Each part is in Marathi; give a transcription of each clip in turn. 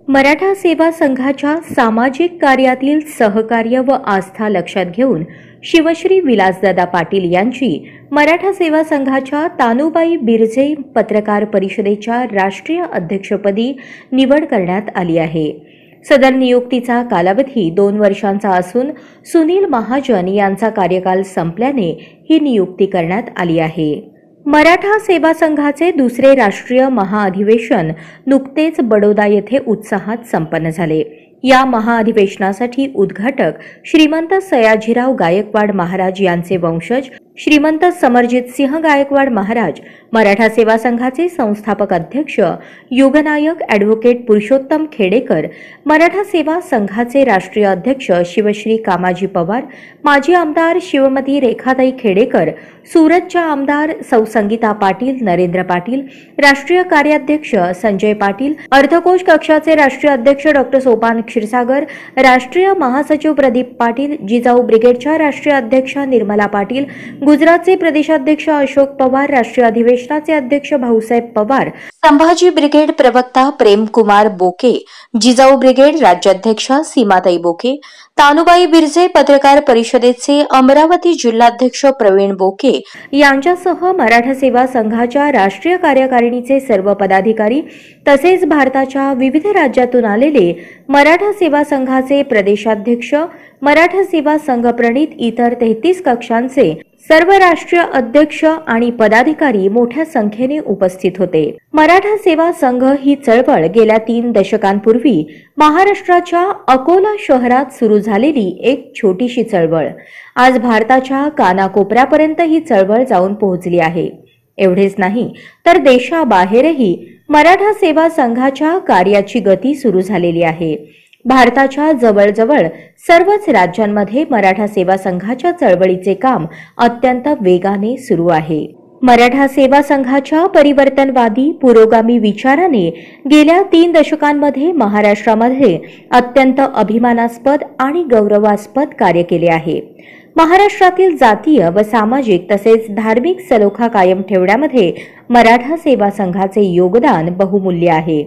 मराठा सेवा संघाच्या सामाजिक कार्यातील सहकार्य व आस्था लक्षात घेऊन शिवश्री विलासदादा पाटील यांची मराठा सेवा संघाच्या तानुबाई बिरजे पत्रकार परिषदेच्या राष्ट्रीय अध्यक्षपदी निवड करण्यात आली आहे। सदर नियुक्तीचा कालावधी 2 वर्षांचा असून सुनील महाजन यांचा कार्यकाल संपल्याने ही नियुक्ती करण्यात आली आहे। मराठा सेवा संघाचे दुसरे राष्ट्रीय महाअधिवेशन नुकतेच बडोदा येथे उत्साहात संपन्न झाले। या महाअधिवेशनासाठी उद्घाटक श्रीमंत सयाजीराव गायकवाड महाराज यांचे वंशज श्रीमंत समरजित सिंह गायकवाड महाराज, मराठा सेवा संघाचे संस्थापक अध्यक्ष युगनायक ॲडव्होकेट पुरुषोत्तम खेडेकर, मराठा सेवा संघाचे राष्ट्रीय अध्यक्ष शिवश्री कामाजी पवार, माजी आमदार शिवमती रेखाताई खेडेकर, सुरतच्या आमदार सौ संगीता पाटील, नरेंद्र पाटील, राष्ट्रीय कार्याध्यक्ष संजय पाटील, अर्धकोश कक्षाचे राष्ट्रीय अध्यक्ष डॉ सोपान क्षीरसागर, राष्ट्रीय महासचिव प्रदीप पाटील, जिजाऊ ब्रिगेडच्या राष्ट्रीय अध्यक्ष निर्मला पाटील, गुजरातचे प्रदेशाध्यक्ष अशोक पवार, राष्ट्रीय अधिवेशनाचे अध्यक्ष भाऊसाहेब पवार, संभाजी ब्रिगेड प्रवक्ता प्रेमकुमार बोके, जिजाऊ ब्रिगेड राज्याध्यक्ष सीमाताई बोके, तानुबाई बिरजे पत्रकार परिषदेचे अमरावती जिल्हाध्यक्ष प्रवीण बोके यांच्यासह मराठा सेवा संघाच्या राष्ट्रीय कार्यकारिणीचे सर्व पदाधिकारी तसेच भारताच्या विविध राज्यातून आलेले मराठा सेवा संघाचे प्रदेशाध्यक्ष, मराठा सेवा संघ प्रणीत इतर 33 कक्षांचे सर्व राष्ट्रीय अध्यक्ष आणि पदाधिकारी मोठ्या संख्येने उपस्थित होते। मराठा सेवा संघ ही चळवळ गेल्या 3 दशकांपूर्वी महाराष्ट्राच्या अकोला शहरात सुरू झालेली एक छोटीशी चळवळ आज भारताच्या कानाकोपऱ्यापर्यंत ही चळवळ जाऊन पोहोचली आहे। एवढेच नाही तर देशाबाहेरही मराठा सेवा संघाच्या कार्याची गती सुरू झालेली आहे। भारताच्या जवळजवळ सर्वच राज्यांमध्ये मराठा सेवा संघाच्या चळवळीचे काम अत्यंत वेगाने सुरू आहे। मराठा सेवा संघाच्या परिवर्तनवादी पुरोगामी विचाराने गेल्या 3 दशकांमध्ये महाराष्ट्रामध्ये अत्यंत अभिमानास्पद आणि गौरवास्पद कार्य केले आहे। महाराष्ट्रातील जातीय व सामाजिक तसेच धार्मिक सलोखा कायम ठेवण्यामध्ये मराठा सेवा संघाचे योगदान बहुमूल्य आहे।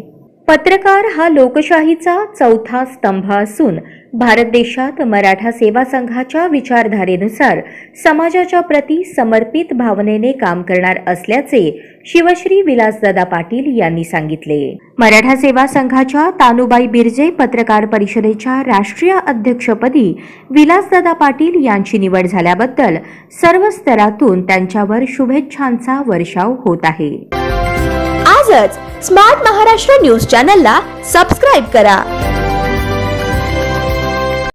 पत्रकार हा लोकशाहीचा 4था स्तंभ असून भारत देशात मराठा सेवा संघाच्या विचारधारेनुसार समाजाच्या प्रती समर्पित भावनेने काम करणार असल्याचे शिवश्री विलासदादा पाटील यांनी सांगितले। मराठा सेवा संघाच्या तानुबाई बिरजे पत्रकार परिषदेच्या राष्ट्रीय अध्यक्षपदी विलासदादा पाटील यांची निवड झाल्याबद्दल सर्व स्तरातून त्यांच्यावर शुभेच्छांचा वर्षाव होत आहे। आजच स्मार्ट महाराष्ट्र न्यूज चॅनलला सबस्क्राइब करा।